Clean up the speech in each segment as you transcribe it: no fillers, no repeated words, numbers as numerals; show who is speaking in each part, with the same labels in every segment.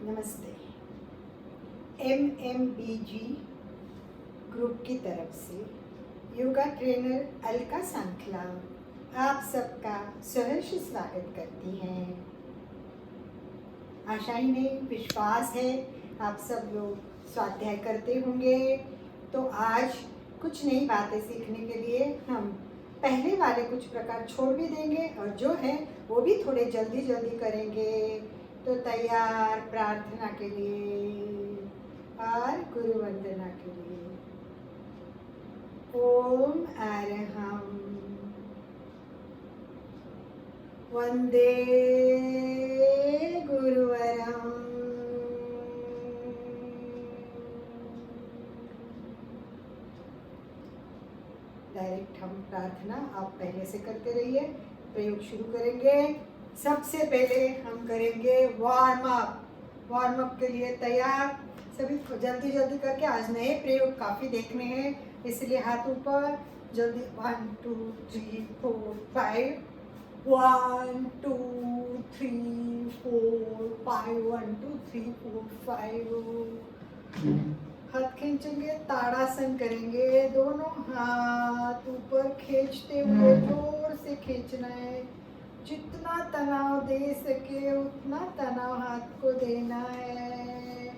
Speaker 1: नमस्ते। MMBG group की तरफ से योगा ट्रेनर अलका सांखला आप सबका सहर्ष स्वागत करती हैं। आशा ही नहीं विश्वास है आप सब लोग स्वाध्याय करते होंगे। तो आज कुछ नई बातें सीखने के लिए हम पहले वाले कुछ प्रकार छोड़ भी देंगे और जो है वो भी थोड़े जल्दी जल्दी करेंगे। तो तैयार प्रार्थना के लिए और गुरु वंदना के लिए। ओम अरहम वंदे गुरुवरम। डायरेक्ट हम प्रार्थना आप पहले से करते रहिए। प्रयोग शुरू करेंगे। सबसे पहले हम करेंगे वार्म अप के लिए तैयार। सभी जल्दी जल्दी करके आज नए प्रयोग काफ़ी देखने हैं, इसलिए हाथ ऊपर जल्दी। 1 2 3 4 5 1 2 3 4 5 1 2 3 4 5। हाथ खींचेंगे, ताड़ासन करेंगे। दोनों हाथ ऊपर खींचते हुए जोर से खींचना है। जितना तनाव दे सके उतना तनाव हाथ को देना है।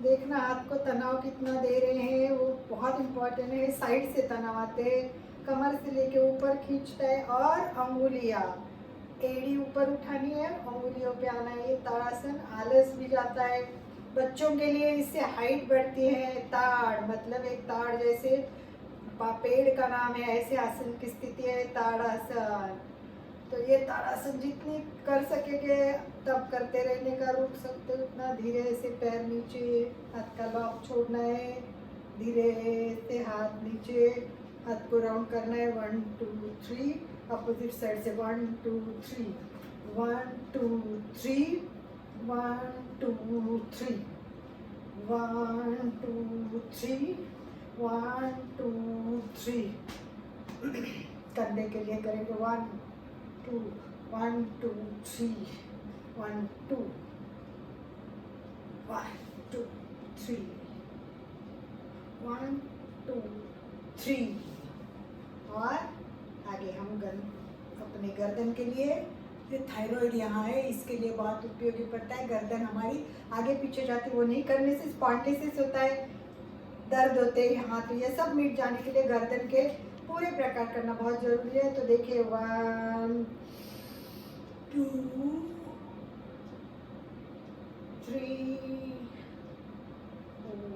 Speaker 1: देखना हाथ को तनाव कितना दे रहे हैं, वो बहुत इम्पोर्टेंट है। साइड से तनाव आते हैं, कमर से लेके ऊपर खींचता है और अंगुलियां एड़ी ऊपर उठानी है, अंगुलियों पे आना है। ये ताड़ासन आलस भी जाता है। बच्चों के लिए इससे हाइट बढ़ती है। ताड़ मतलब एक ताड़ जैसे पेड़ का नाम है, ऐसे आसन की स्थिति है ताड़ासन। तो ये ताड़ासन जितनी कर सकेंगे तब करते रहने का, रुक सकते उतना धीरे से पैर नीचे, हाथ का लॉक छोड़ना है। धीरे से हाथ नीचे, हाथ को राउंड करना है। 1 2 3 अपोजिट साइड से 1 2 3 1 2 3 1 2 3 1 2 3 1 2 3। कंधे के लिए करेंगे 1 2 1 2 3 1 2 1 2 3 1 2 3। और आगे हम अपने गर्दन के लिए, ये थायराइड यहाँ है, इसके लिए बहुत उपयोगी पड़ता है। गर्दन हमारी आगे पीछे जाती, वो नहीं करने से स्पॉन्डिलोसिस होता है, दर्द होते हैं हाथ, ये सब मिट जाने के लिए गर्दन के पूरे प्रकार करना बहुत जरूरी है। तो देखिए 1 2 3 4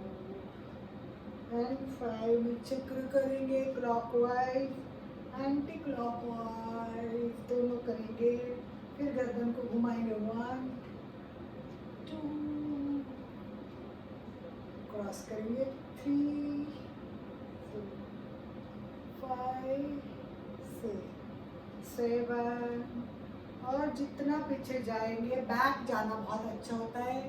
Speaker 1: एंड 5। चक्र करेंगे क्लॉकवाइज एंटी क्लॉकवाइज दोनों करेंगे। फिर गर्दन को घुमाएंगे 1 2 क्रॉस करेंगे 3 4 5 6 7। और जितना पीछे जाएंगे, बैक जाना बहुत अच्छा होता है।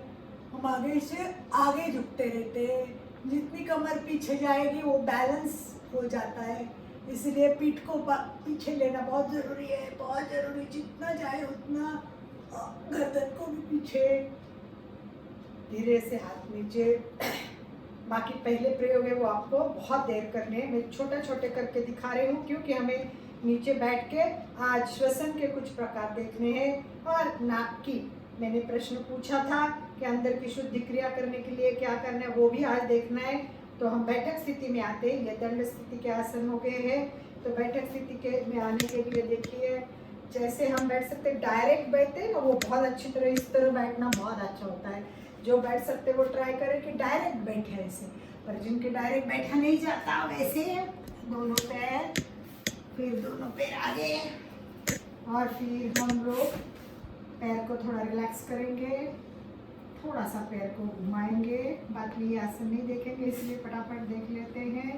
Speaker 1: हम आगे से आगे झुकते रहते हैं, जितनी कमर पीछे जाएगी वो बैलेंस हो जाता है। इसलिए पीठ को पीछे लेना बहुत ज़रूरी है, बहुत ज़रूरी। जितना जाए उतना गर्दन को भी पीछे, धीरे से हाथ नीचे। बाकी पहले प्रयोग है वो आपको बहुत देर करने हैं, मैं छोटा छोटे करके दिखा रही हूँ क्योंकि हमें नीचे बैठ के आज श्वसन के कुछ प्रकार देखने हैं। और नाक की मैंने प्रश्न पूछा था कि अंदर की शुद्धि क्रिया करने के लिए क्या करना है, वो भी आज देखना है। तो हम बैठक स्थिति में आते हैं, ये दंड स्थिति के आसन हो गए हैं। तो बैठक स्थिति के में आने के लिए देखिए जैसे हम बैठ सकते, डायरेक्ट बैठते हैं ना, वो बहुत अच्छी तरह इस तरह बैठना बहुत अच्छा होता है। जो बैठ सकते वो ट्राई करें कि डायरेक्ट बैठे ऐसे, पर जिनके डायरेक्ट बैठा नहीं जाता वैसे दोनों पैर, फिर दोनों पैर आगे, और फिर हम लोग पैर को थोड़ा रिलैक्स करेंगे, थोड़ा सा पैर को घुमाएंगे। बाकी ये आसन नहीं देखेंगे इसलिए फटाफट देख लेते हैं,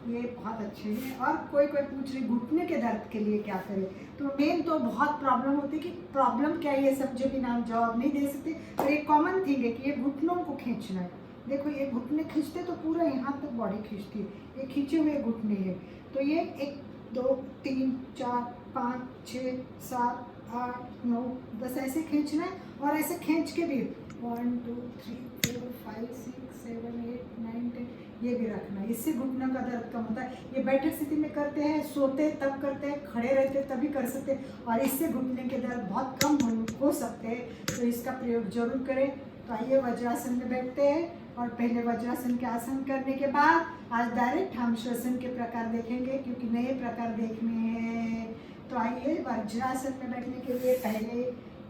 Speaker 1: ये बहुत अच्छे हैं। और कोई पूछ रही घुटने के दर्द के लिए क्या करें, तो मेन तो बहुत प्रॉब्लम होती है कि प्रॉब्लम क्या है ये समझे बिना हम जवाब नहीं दे सकते। पर एक कॉमन थिंग है कि ये घुटनों को खींचना है। देखो ये घुटने खींचते तो पूरा यहाँ तक बॉडी खींचती है, ये खींचे हुए घुटने हैं। तो ये 1 2 3 4 5 6 7 8 9 बस ऐसे खींचना है। और ऐसे खींच के भी 1 2 3 4 5 6 7 8 9 10 ये भी रखना। इससे घुटनों का दर्द कम होता है। ये बैठक स्थिति में करते हैं, सोते तब करते हैं, खड़े रहते तभी कर सकते हैं, और इससे घुटने के दर्द बहुत कम हो सकते हैं। तो इसका प्रयोग जरूर करें। तो आइए वज्रासन में बैठते हैं, और पहले वज्रासन के आसन करने के बाद आज डायरेक्ट हम श्वसन के प्रकार देखेंगे, क्योंकि नए प्रकार देखने हैं। तो आइए वज्रासन में बैठने के लिए पहले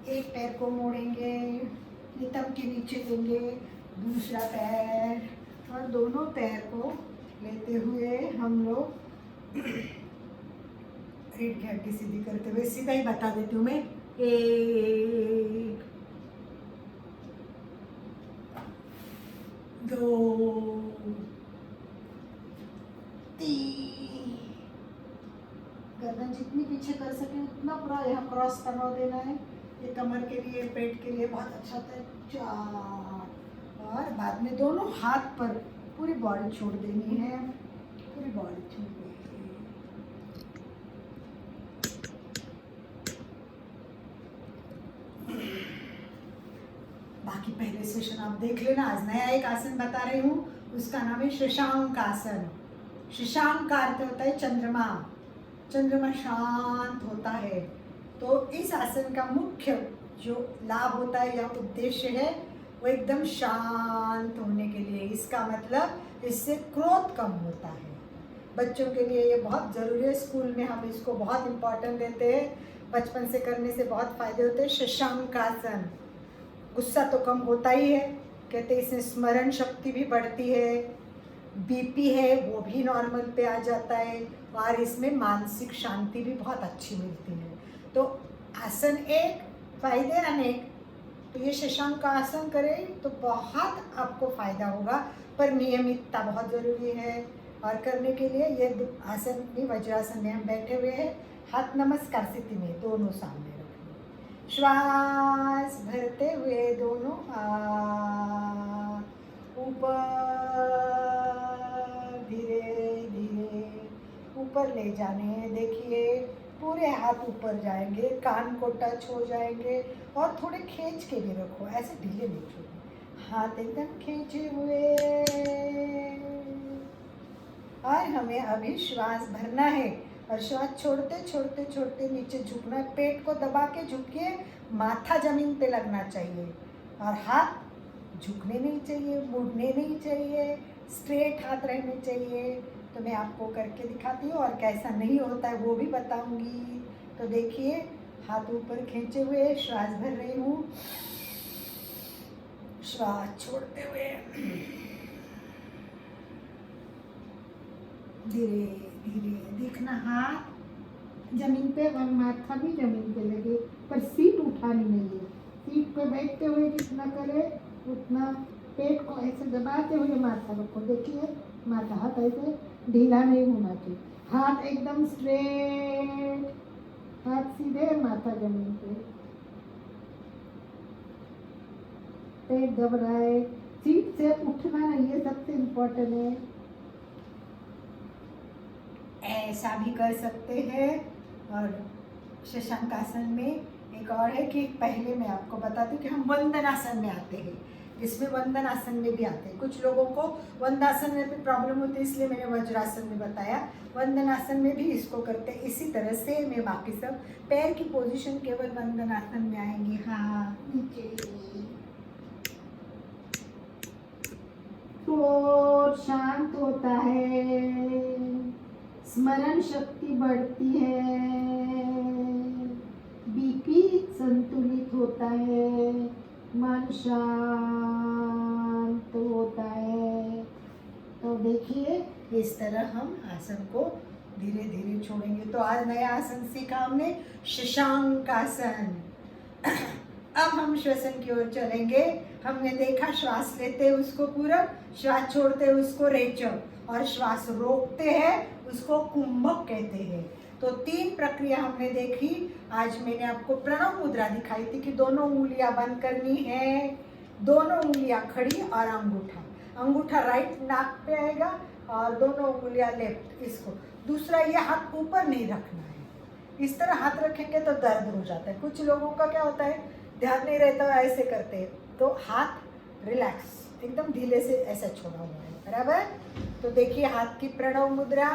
Speaker 1: एक पैर को मोड़ेंगे, नितंब के नीचे लेंगे, दूसरा पैर, और दोनों पैर को लेते हुए हम लोग रीढ़ की हड्डी सीधी करते हुए सीधा ही बता देती हूँ मैं। 1 2 3। गर्दन जितनी पीछे कर सके उतना पूरा यहाँ क्रॉस करवा देना है। ये कमर के लिए, पेट के लिए बहुत अच्छा होता है। 4, और बाद में दोनों हाथ पर पूरी बॉडी छोड़ देनी है, पूरी बॉडी छोड़ देनी है। बाकी पहले सेशन आप देख लेना। आज नया एक आसन बता रही हूँ, उसका नाम है शशांक आसन। शशांक का अर्थ होता है चंद्रमा। चंद्रमा शांत होता है। तो इस आसन का मुख्य जो लाभ होता है या उद्देश्य है वो एकदम शांत होने के लिए। इसका मतलब इससे क्रोध कम होता है। बच्चों के लिए ये बहुत ज़रूरी है। स्कूल में हम इसको बहुत इम्पोर्टेंट देते हैं। बचपन से करने से बहुत फायदे होते हैं। शशांक आसन, गुस्सा तो कम होता ही है, कहते हैं इसमें स्मरण शक्ति भी बढ़ती है, बीपी है वो भी नॉर्मल पे आ जाता है, और इसमें मानसिक शांति भी बहुत अच्छी मिलती है। तो आसन एक, फायदे अनेक। तो ये शशांक का आसन करें तो बहुत आपको फायदा होगा, पर नियमितता बहुत ज़रूरी है। और करने के लिए ये आसन भी वज्रासन में हम बैठे हुए हैं, हाथ नमस्कार स्थिति में दोनों सामने रखें। श्वास भरते हुए दोनों हाथ ऊपर धीरे धीरे ऊपर ले जाने। देखिए पूरे हाथ ऊपर जाएंगे, कान को टच हो जाएंगे, और थोड़े खींच के भी रखो, ऐसे ढीले नहीं छोड़ो, हाथ एकदम खींचे हुए। और हमें अभी श्वास भरना है, और श्वास छोड़ते छोड़ते छोड़ते नीचे झुकना है। पेट को दबा के झुकिए, माथा जमीन पे लगना चाहिए, और हाथ झुकने नहीं चाहिए, मुड़ने नहीं चाहिए, स्ट्रेट हाथ रहने चाहिए। तो मैं आपको करके दिखाती हूँ, और कैसा नहीं होता है वो भी बताऊंगी। तो देखिए हाथ ऊपर खींचे हुए श्वास भर रही हूँ, श्वास छोड़ते हुए धीरे धीरे। देखना हाथ जमीन पे और माथा भी जमीन पे लगे, पर सीट उठानी नहीं है। सीट पे बैठते हुए जितना करे उतना पेट को ऐसे दबाते हुए माथा रखो। देखिए माथा, हाथ ऐसे ढीला नहीं होना चाहिए, हाथ एकदम स्ट्रेट, हाथ सीधे, माथा जमीन पे, पेट दब रहा है, सीट से उठना नहीं है, सबसे इम्पोर्टेंट है। ऐसा भी कर सकते हैं। और शशांक आसन में एक और है कि पहले मैं आपको बताती हूँ कि हम वंदनासन में आते हैं। इसमें वंदनासन में भी आते हैं। कुछ लोगों को वंदनासन में भी प्रॉब्लम होती है, इसलिए मैंने वज्रासन में बताया। वंदनासन में भी इसको करते हैं इसी तरह से। मैं बाकी सब पैर की पोजीशन केवल वंदनासन में आएंगी। हाँ, नीचे तो शांत होता है, स्मरण शक्ति बढ़ती है, बीपी संतुलित होता है, मन शांत होता है। तो देखिए इस तरह हम आसन को धीरे धीरे छोड़ेंगे। तो आज नया आसन सीखा हमने, शशांक आसन। अब हम श्वसन की ओर चलेंगे। हमने देखा श्वास लेते हैं उसको पूरब, श्वास छोड़ते हैं उसको रेचक, और श्वास रोकते हैं उसको कुंभक कहते हैं। तो 3 प्रक्रिया हमने देखी। आज मैंने आपको प्रणव मुद्रा दिखाई थी कि दोनों उंगलियां बंद करनी है, दोनों उंगलियां खड़ी, और अंगूठा राइट नाक पे आएगा और दोनों उंगलियां लेफ्ट। इसको दूसरा, ये हाथ ऊपर नहीं रखना है, इस तरह हाथ रखेंगे तो दर्द हो जाता है। कुछ लोगों का क्या होता है, ध्यान नहीं रहता, ऐसे करते हैं, तो हाथ रिलैक्स, एकदम ढीले से ऐसा छोड़ा हुआ है, बराबर। तो देखिए हाथ की प्रणव मुद्रा।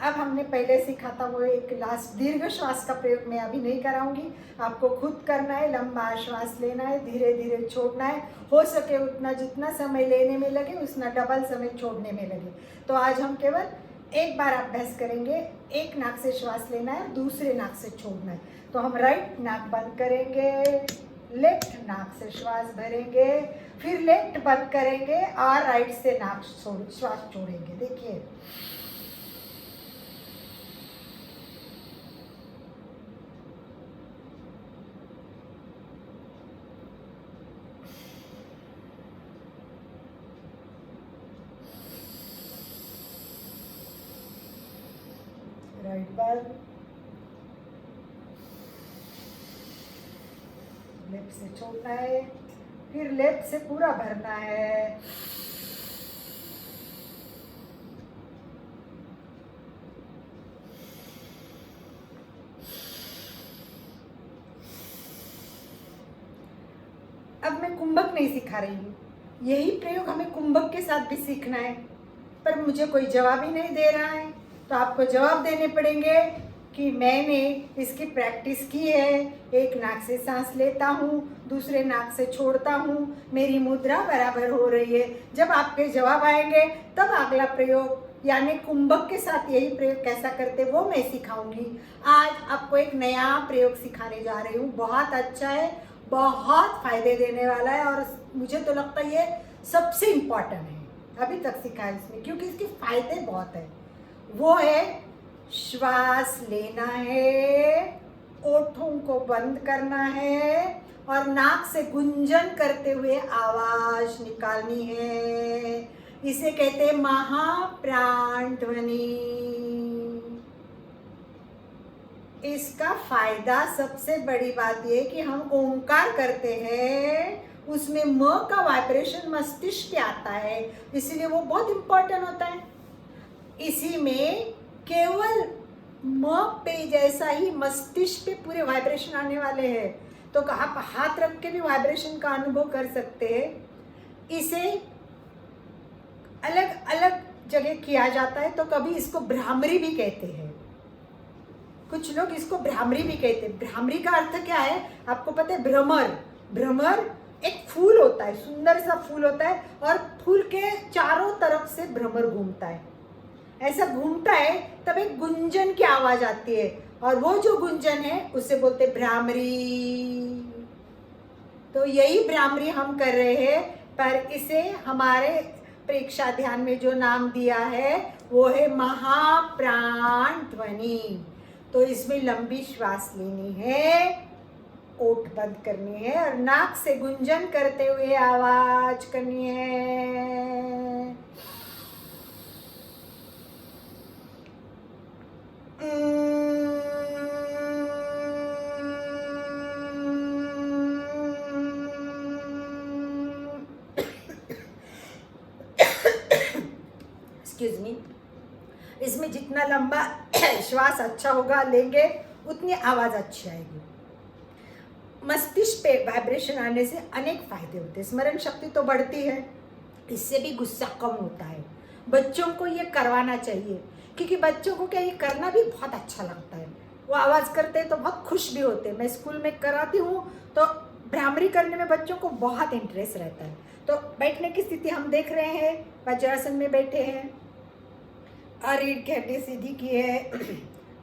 Speaker 1: अब हमने पहले सीखा था वो एक लास्ट दीर्घ श्वास का प्रयोग मैं अभी नहीं कराऊंगी, आपको खुद करना है। लंबा श्वास लेना है, धीरे धीरे छोड़ना है, हो सके उतना, जितना समय लेने में लगे उतना डबल समय छोड़ने में लगे। तो आज हम केवल एक बार अभ्यास करेंगे, एक नाक से श्वास लेना है, दूसरे नाक से छोड़ना है। तो हम राइट नाक बंद करेंगे, लेफ्ट नाक से श्वास भरेंगे, फिर लेफ्ट बंद करेंगे और राइट से नाक श्वास छोड़ेंगे। देखिए राइट बंद, लेफ्ट से छोड़ना है, फिर लेफ्ट से पूरा भरना है। अब मैं कुंभक नहीं सिखा रही हूँ, यही प्रयोग हमें कुंभक के साथ भी सीखना है, पर मुझे कोई जवाब ही नहीं दे रहा है, तो आपको जवाब देने पड़ेंगे कि मैंने इसकी प्रैक्टिस की है। एक नाक से सांस लेता हूँ, दूसरे नाक से छोड़ता हूँ, मेरी मुद्रा बराबर हो रही है। जब आपके जवाब आएंगे तब अगला प्रयोग यानी कुंभक के साथ यही प्रयोग कैसा करते वो मैं सिखाऊंगी। आज आपको एक नया प्रयोग सिखाने जा रही हूँ, बहुत अच्छा है, बहुत फायदे देने वाला है और मुझे तो लगता है ये सबसे इम्पॉर्टेंट है अभी तक सिखा है इसमें, क्योंकि इसके फायदे बहुत है। वो है श्वास लेना है, ओठों को बंद करना है और नाक से गुंजन करते हुए आवाज निकालनी है। इसे कहते हैं महाप्राण ध्वनि। इसका फायदा सबसे बड़ी बात यह कि हम ओंकार करते हैं, उसमें म का वाइब्रेशन मस्तिष्क पे आता है, इसलिए वो बहुत इंपॉर्टेंट होता है। इसी में केवल म पे जैसा ही मस्तिष्क पे पूरे वाइब्रेशन आने वाले हैं, तो आप हाथ रख के भी वाइब्रेशन का अनुभव कर सकते हैं। इसे अलग अलग जगह किया जाता है, तो कभी इसको भ्रामरी भी कहते हैं, कुछ लोग इसको भ्रामरी भी कहते हैं। भ्रामरी का अर्थ क्या है आपको पता है? भ्रमर। भ्रमर एक फूल होता है, सुंदर सा फूल होता है और फूल के चारों तरफ से भ्रमर घूमता है, ऐसा घूमता है तब एक गुंजन की आवाज आती है और वो जो गुंजन है उसे बोलते भ्रामरी। तो यही भ्रामरी हम कर रहे हैं, पर इसे हमारे परीक्षा ध्यान में जो नाम दिया है वो है महाप्राण ध्वनि। तो इसमें लंबी श्वास लेनी है, ओठ बंद करनी है और नाक से गुंजन करते हुए आवाज करनी है। Excuse me. इसमें जितना लंबा श्वास अच्छा होगा लेंगे उतनी आवाज अच्छी आएगी। मस्तिष्क पे वाइब्रेशन आने से अनेक फायदे होते हैं। स्मरण शक्ति तो बढ़ती है, इससे भी गुस्सा कम होता है। बच्चों को ये करवाना चाहिए, क्योंकि बच्चों को क्या ये करना भी बहुत अच्छा लगता है। वो आवाज़ करते हैं तो बहुत खुश भी होते हैं। मैं स्कूल में कराती हूँ तो भ्रामरी करने में बच्चों को बहुत इंटरेस्ट रहता है। तो बैठने की स्थिति हम देख रहे हैं, वज्रासन में बैठे हैं और रीढ़ की हड्डी सीधी की है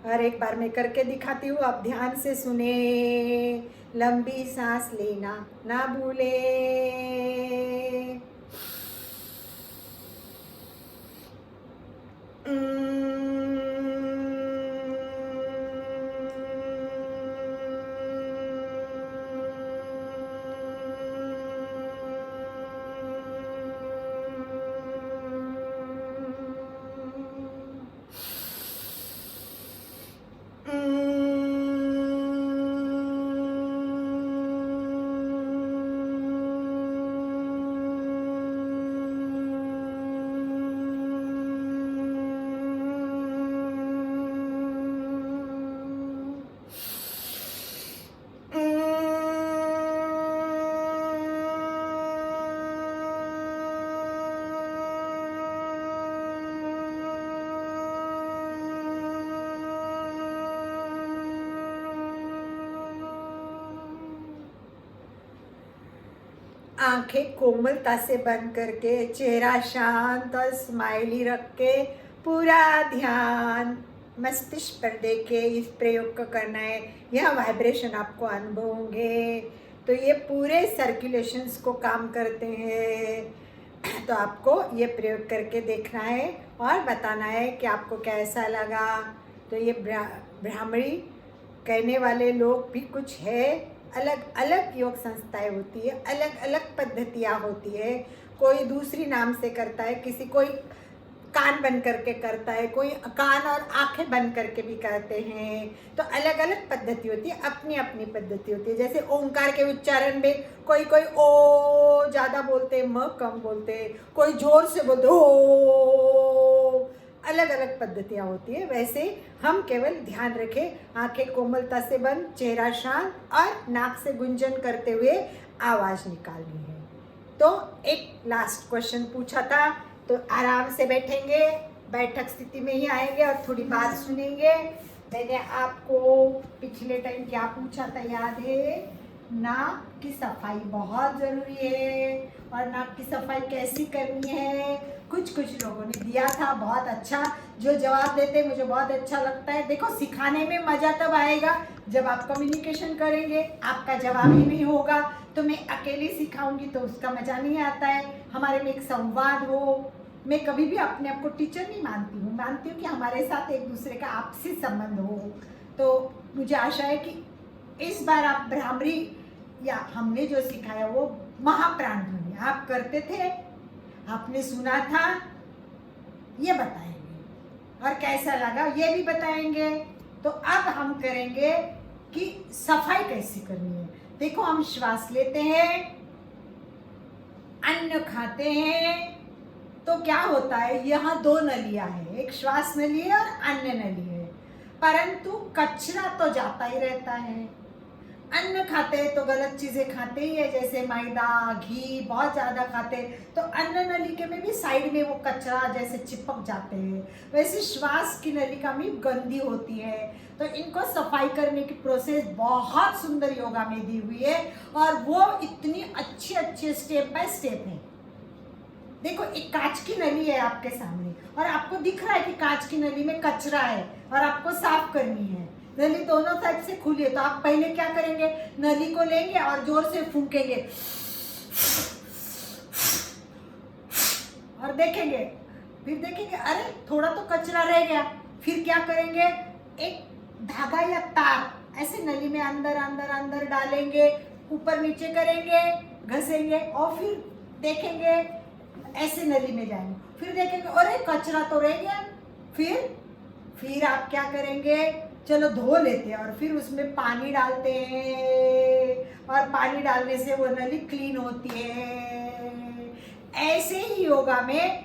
Speaker 1: और एक बार मैं करके दिखाती हूँ, आप ध्यान से सुने। लंबी सांस लेना ना भूले। आंखें कोमलता से बंद करके, चेहरा शांत और स्माइली रख के पूरा ध्यान मस्तिष्क पर दे के इस प्रयोग को करना है। यह वाइब्रेशन आपको अनुभव होंगे, तो ये पूरे सर्कुलेशंस को काम करते हैं। तो आपको ये प्रयोग करके देखना है और बताना है कि आपको कैसा लगा। तो ये ब्राह्मणी कहने वाले लोग भी कुछ है, अलग अलग योग संस्थाएं होती है, अलग अलग पद्धतियाँ होती है। कोई दूसरी नाम से करता है, किसी कोई कान बंद करके करता है, कोई कान और आंखें बंद करके भी करते हैं। तो अलग अलग पद्धति होती है, अपनी अपनी पद्धति होती है। जैसे ओंकार के उच्चारण में कोई कोई ओ ज़्यादा बोलते, म कम बोलते, कोई जोर से बोलते ओ, अलग अलग पद्धतियाँ होती है। वैसे हम केवल ध्यान रखें, आंखें कोमलता से बंद, चेहरा शांत और नाक से गुंजन करते हुए आवाज़ निकालनी है। तो एक लास्ट क्वेश्चन पूछा था, तो आराम से बैठेंगे, बैठक स्थिति में ही आएंगे और थोड़ी बात सुनेंगे। मैंने आपको पिछले टाइम क्या पूछा था याद है? नाक की सफाई बहुत ज़रूरी है, और नाक की सफाई कैसी करनी है कुछ कुछ लोगों ने दिया था। बहुत अच्छा, जो जवाब देते मुझे बहुत अच्छा लगता है। देखो, सिखाने में मज़ा तब आएगा जब आप कम्युनिकेशन करेंगे। आपका जवाब ही नहीं होगा तो मैं अकेले सिखाऊंगी तो उसका मज़ा नहीं आता है। हमारे में एक संवाद हो। मैं कभी भी अपने आप को टीचर नहीं मानती हूँ, मानती हूँ कि हमारे साथ एक दूसरे का आपसी संबंध हो। तो मुझे आशा है कि इस बार आप ब्राह्मणी या हमने जो सिखाया वो महाप्राण ध्वनि आप करते थे, आपने सुना था, ये बताएंगे और कैसा लगा ये भी बताएंगे। तो अब हम करेंगे कि सफाई कैसे करनी है। देखो, हम श्वास लेते हैं, अन्न खाते हैं, तो क्या होता है, यहाँ दो नलियां हैं, एक श्वास नली है और अन्न नली है। परंतु कचरा तो जाता ही रहता है। अन्न खाते हैं तो गलत चीजें खाते ही है, जैसे मैदा, घी बहुत ज्यादा खाते हैं तो अन्न नलिका में भी साइड में वो कचरा जैसे चिपक जाते हैं। वैसे श्वास की नलिका भी गंदी होती है, तो इनको सफाई करने की प्रोसेस बहुत सुंदर योगा में दी हुई है, और वो इतनी अच्छी अच्छी स्टेप बाय स्टेप है। देखो, एक कांच की नली है आपके सामने और आपको दिख रहा है कि कांच की नली में कचरा है और आपको साफ करनी है। नली दोनों साइड से खुली है, तो आप पहले क्या करेंगे, नली को लेंगे और जोर से फूंकेंगे और देखेंगे, फिर देखेंगे अरे थोड़ा तो कचरा रह गया। फिर क्या करेंगे, एक धागा या तार ऐसे नली में अंदर अंदर अंदर डालेंगे, ऊपर नीचे करेंगे, घसेंगे और फिर देखेंगे ऐसे नली में जाएंगे, फिर देखेंगे अरे कचरा तो रह गया। फिर आप क्या करेंगे, चलो धो लेते हैं और फिर उसमें पानी डालते हैं, और पानी डालने से वो नली क्लीन होती है। ऐसे ही योगा में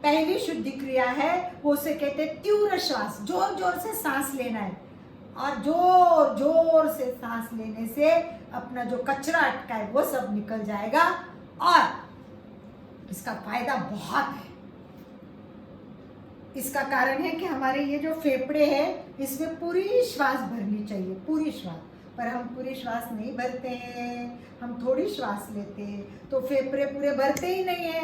Speaker 1: पहली शुद्धि क्रिया है, वो उसे कहते हैं तीव्र श्वास। जोर जोर से सांस लेना है, और जोर जोर से सांस लेने से अपना जो कचरा अटका है वो सब निकल जाएगा, और इसका फायदा बहुत है। इसका कारण है कि हमारे ये जो फेफड़े हैं इसमें पूरी श्वास भरनी चाहिए, पूरी श्वास, पर हम पूरी श्वास नहीं भरते हैं, हम थोड़ी श्वास लेते हैं, तो फेफड़े पूरे भरते ही नहीं है।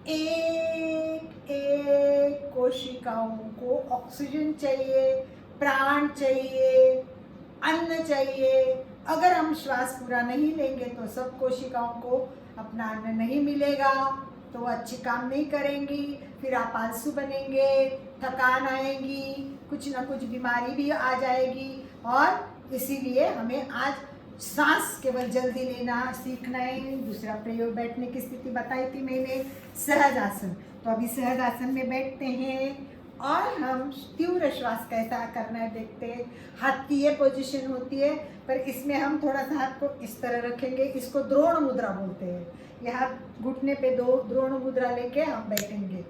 Speaker 1: एक एक कोशिकाओं को ऑक्सीजन चाहिए, प्राण चाहिए, अन्न चाहिए। अगर हम श्वास पूरा नहीं लेंगे तो सब कोशिकाओं को अपना अन्न नहीं मिलेगा, तो वो अच्छी काम नहीं करेंगी, फिर आप आलसू बनेंगे, थकान आएगी, कुछ ना कुछ बीमारी भी आ जाएगी। और इसीलिए हमें आज सांस केवल जल्दी लेना सीखना है। दूसरा प्रयोग बैठने की स्थिति बताई थी मैंने, सहज आसन। तो अभी सहज आसन में बैठते हैं और हम तीव्र श्वास कैसा करना है देखते हैं। हाथ की ये पोजीशन होती है, पर इसमें हम थोड़ा सा हाथ को इस तरह रखेंगे, इसको द्रोण मुद्रा बोलते हैं। यह हाथ घुटने पे दो द्रोण मुद्रा लेके हम बैठेंगे,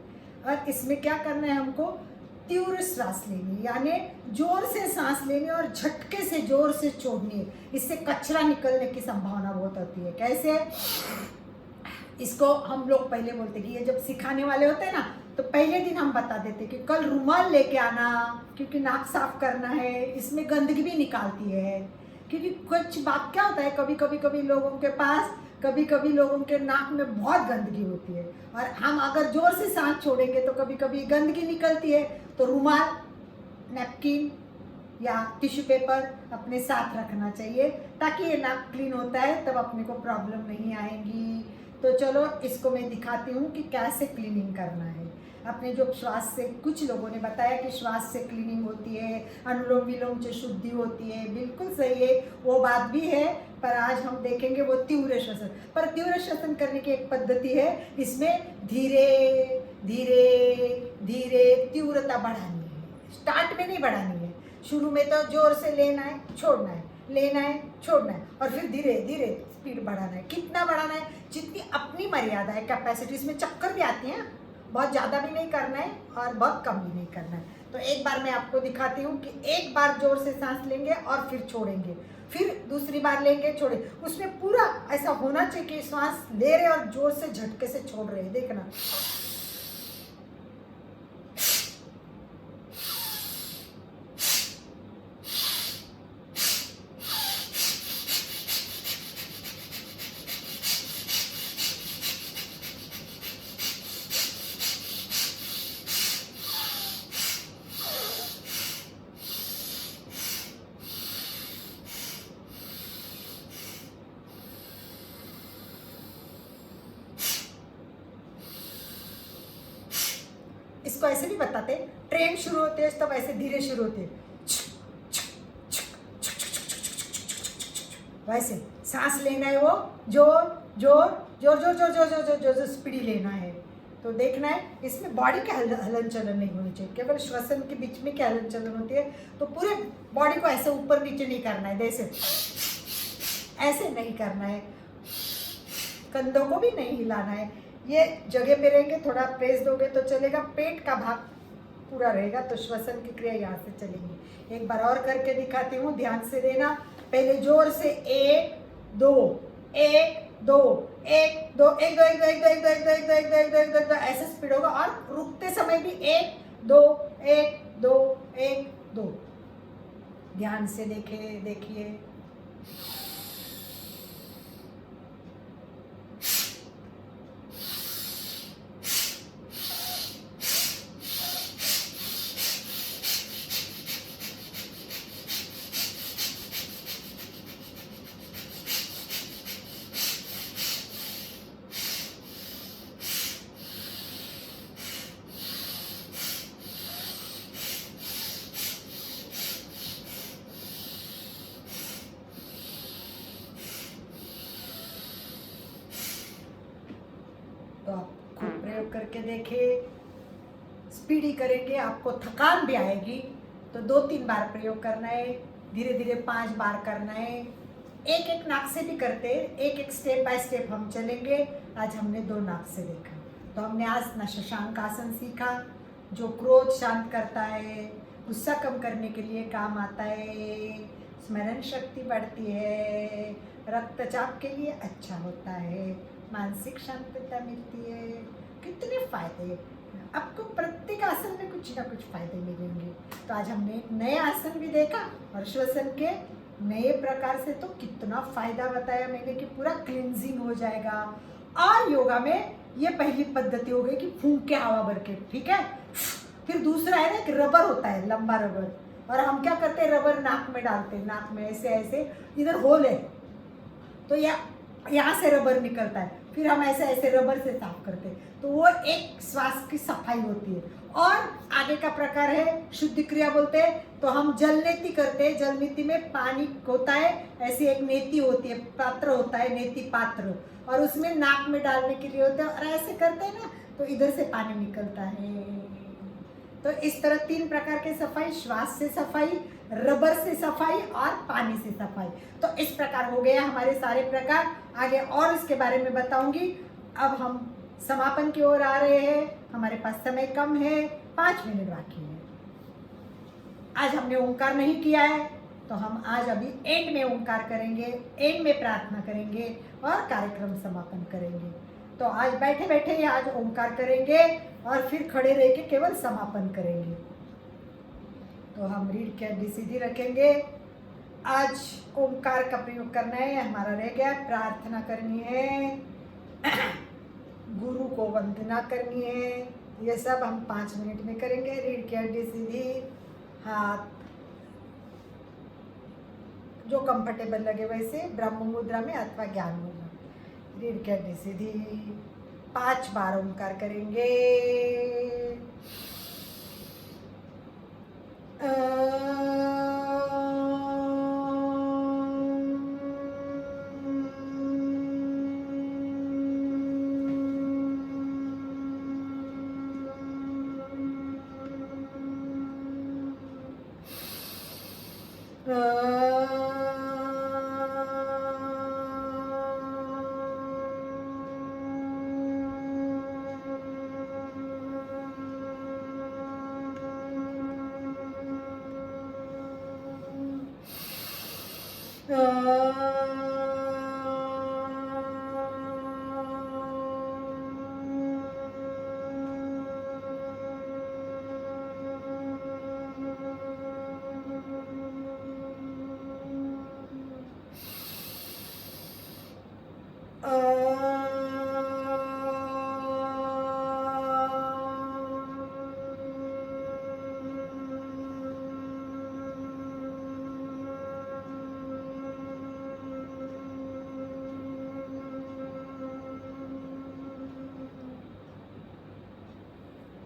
Speaker 1: और इसमें क्या करना है, हमको तीव्र श्वास लेनी, यानी जोर से सांस लेनी और झटके से जोर से छोड़नी है। इससे कचरा निकलने की संभावना बहुत होती है। कैसे, इसको हम लोग पहले बोलते कि ये जब सिखाने वाले होते हैं ना, तो पहले दिन हम बता देते कि कल रुमाल लेके आना, क्योंकि नाक साफ करना है, इसमें गंदगी भी निकालती है। क्योंकि कुछ बात क्या होता है, कभी कभी लोगों के पास कभी कभी लोगों के नाक में बहुत गंदगी होती है और हम अगर जोर से सांस छोड़ेंगे तो कभी कभी गंदगी निकलती है, तो रुमाल, नैपकिन या टिश्यू पेपर अपने साथ रखना चाहिए ताकि ये नाक क्लीन होता है तब अपने को प्रॉब्लम नहीं आएगी। तो चलो इसको मैं दिखाती हूँ कि कैसे क्लीनिंग करना है अपने जो श्वास से। कुछ लोगों ने बताया कि श्वास से क्लीनिंग होती है, अनुलोम विलोम से शुद्धि होती है, बिल्कुल सही है, वो बात भी है, पर आज हम देखेंगे वो तीव्र श्वसन। पर तीव्र श्वसन करने की एक पद्धति है, इसमें धीरे धीरे धीरे तीव्रता बढ़ानी है, स्टार्ट में नहीं बढ़ानी है। शुरू में तो जोर से लेना है, छोड़ना है, लेना है, छोड़ना है, और फिर धीरे धीरे स्पीड बढ़ाना है। कितना बढ़ाना है? जितनी अपनी मर्यादा है, कैपेसिटी। इसमें चक्कर भी आती है, बहुत ज़्यादा भी नहीं करना है और बहुत कम भी नहीं करना है। तो एक बार मैं आपको दिखाती हूँ कि एक बार जोर से सांस लेंगे और फिर छोड़ेंगे, फिर दूसरी बार लेंगे, छोड़े। उसमें पूरा ऐसा होना चाहिए कि सांस ले रहे और जोर से झटके से छोड़ रहे। देखना, इसको ऐसे भी बताते, ट्रेन शुरू होते है तब ऐसे धीरे शुरू होते है, वैसे सांस लेना है, वो जोर जोर जोर जोर जोर जोर जोर जोर जोर जोर स्पीडी लेना है। तो देखना है इसमें बॉडी का हलन चलन नहीं होनी चाहिए, केवल श्वसन के बीच में क्या हलन चलन होती है। तो पूरे बॉडी को ऐसे ऊपर नीचे नहीं करना है, जैसे ऐसे नहीं करना है, कंधों को भी नहीं हिलाना है, ये जगह पे रहेंगे। थोड़ा प्रेस दोगे तो चलेगा, पेट का भाग पूरा रहेगा, तो श्वसन की क्रिया यहाँ से चलेंगी। एक बार और करके दिखाती हूँ, ध्यान से देना। पहले जोर से 1 2 1 2 1 2 1 2 1 2 1 2 1 2 1 2 1 2 1 2 1 2 1 2 1 2 ऐसे स्पीड होगा। और रुकते समय भी 1 2 1 2 1 2। ध्यान से देखिए। तो आप खुद प्रयोग करके देखें, स्पीडी करेंगे, आपको थकान भी आएगी। तो 2-3 बार प्रयोग करना है, धीरे धीरे 5 बार करना है। एक एक नाक से भी करते हैं, एक एक स्टेप बाय स्टेप हम चलेंगे। आज हमने 2 नाक से देखा। तो हमने आज न शशांक आसन सीखा जो क्रोध शांत करता है, गुस्सा कम करने के लिए काम आता है, स्मरण शक्ति बढ़ती है, रक्तचाप के लिए अच्छा होता है, मानसिक शांतता मिलती है। कितने फायदे, आपको प्रत्येक आसन में कुछ ना कुछ फायदे मिलेंगे। तो आज हमने एक नया आसन भी देखा और श्वसन के नए प्रकार से। तो कितना फायदा बताया मैंने कि पूरा क्लींजिंग हो जाएगा। और योगा में ये पहली पद्धति हो गई कि फूंक के हवा भर के, ठीक है। फिर दूसरा है ना, एक रबर होता है, लंबा रबर, और हम क्या करते हैं, रबर नाक में डालते हैं, नाक में ऐसे ऐसे, इधर होल है तो यहाँ से रबर निकलता है, फिर हम ऐसे ऐसे रबर से साफ करते हैं। तो वो एक श्वास की सफाई होती है। और आगे का प्रकार है शुद्धि क्रिया बोलते हैं। तो हम जल नेति करते हैं, जल नेति में पानी होता है, ऐसी एक नेति होती है, पात्र होता है, नेति पात्र, और उसमें नाक में डालने के लिए होता है, और ऐसे करते हैं ना तो इधर से पानी निकलता है। तो इस तरह 3 प्रकार के सफाई, श्वास से सफाई, रबर से सफाई और पानी से सफाई। तो इस प्रकार हो गया हमारे सारे प्रकार। आगे और इसके बारे में बताऊंगी। अब हम समापन की ओर आ रहे हैं, हमारे पास समय कम है, 5 मिनट बाकी है। आज हमने ओंकार नहीं किया है, तो हम आज अभी एंड में ओंकार करेंगे, एंड में प्रार्थना करेंगे और कार्यक्रम समापन करेंगे। तो आज बैठे बैठे ही आज ओंकार करेंगे और फिर खड़े रह के केवल समापन करेंगे। तो हम रीढ़ की हड्डी सीधी रखेंगे, आज ओंकार का प्रयोग करना है, हमारा रह गया। प्रार्थना करनी है, गुरु को वंदना करनी है, ये सब हम 5 मिनट में करेंगे। रीढ़ की हड्डी सीधी, हाथ जो कंफर्टेबल लगे वैसे, ब्रह्म मुद्रा में अथवा ज्ञान मुद्रा। रीढ़ की हड्डी सीधी, 5 बार ओंकार करेंगे।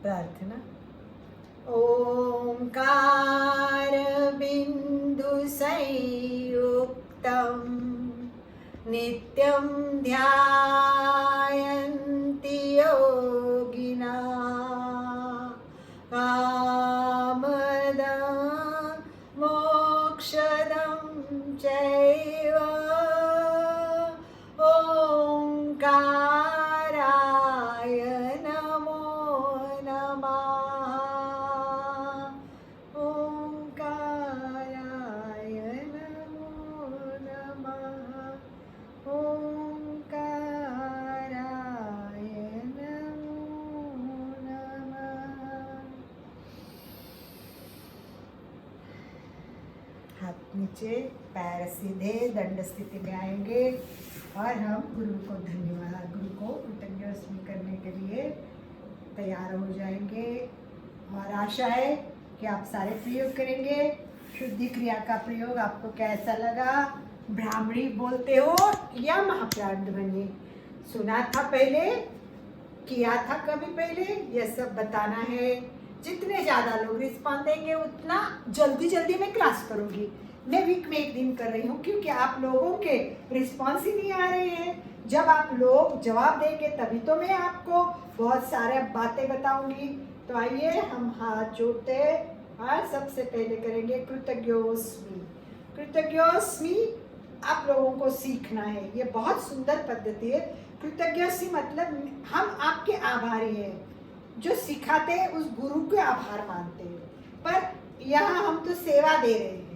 Speaker 1: प्रार्थना। ओंकार बिंदु संयुक्तं नित्यं ध्यायन्ति योगिना कामदं मोक्षदं चैव ओंकाराय नमो नमः। ओंकाराय नमो नमः। ओंकाराय नमो नमः। हाथ नीचे, पैर सीधे, दंड स्थिति में आएंगे और हम गुरु को धन्यवाद, गुरु को कृतज्ञ करने के लिए तैयार हो जाएंगे। और आशा है कि आप सारे प्रयोग करेंगे। शुद्धि क्रिया का प्रयोग आपको कैसा लगा? ब्राह्मणी बोलते हो या महाप्राण ध्वनि? सुना था पहले, किया था कभी पहले? यह सब बताना है। जितने ज़्यादा लोग रिस्पॉन्स देंगे उतना जल्दी जल्दी मैं क्लास करूँगी। मैं वीक में 1 दिन कर रही हूँ क्योंकि आप लोगों के रिस्पॉन्स ही नहीं आ रहे हैं। जब आप लोग जवाब देंगे तभी तो मैं आपको बहुत सारे बातें बताऊंगी। तो आइए हम हाथ जोड़ते और सबसे पहले करेंगे कृतज्ञोस्मि। कृतज्ञोस्मि आप लोगों को सीखना है, ये बहुत सुंदर पद्धति है। कृतज्ञोस्मि मतलब हम आपके आभारी हैं, जो सिखाते हैं उस गुरु के आभार मानते हैं। पर यहाँ हम तो सेवा दे रहे हैं,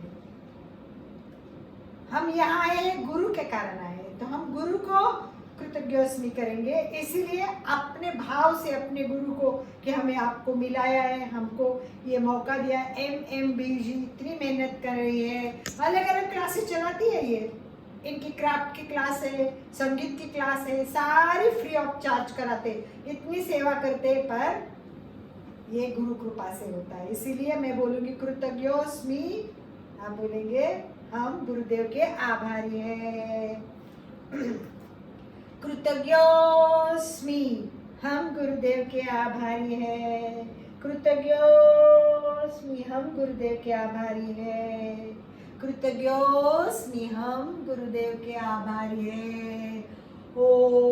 Speaker 1: हम यहाँ आए गुरु के कारण आए, तो हम गुरु को कृतज्ञोस्मि करेंगे। इसीलिए अपने भाव से अपने गुरु को कि हमें आपको मिलाया है, हमको ये मौका दिया। MMBG इतनी मेहनत कर रही है, अलग अलग क्लासेस चलाती है ये। इनकी क्राफ्ट की क्लास है, संगीत की क्लास है, सारी फ्री ऑफ चार्ज कराते, इतनी सेवा करते, पर ये गुरु कृपा से होता है। इसीलिए मैं बोलूँगी कृतज्ञोस्मि, आप बोलेंगे हम गुरुदेव के आभारी हैं। कृतज्ञोस्मि, हम गुरुदेव के आभारी हैं। कृतज्ञोस्मि, हम गुरुदेव के आभारी हैं। कृतज्ञोस्मि, हम गुरुदेव के आभारी हैं। ओम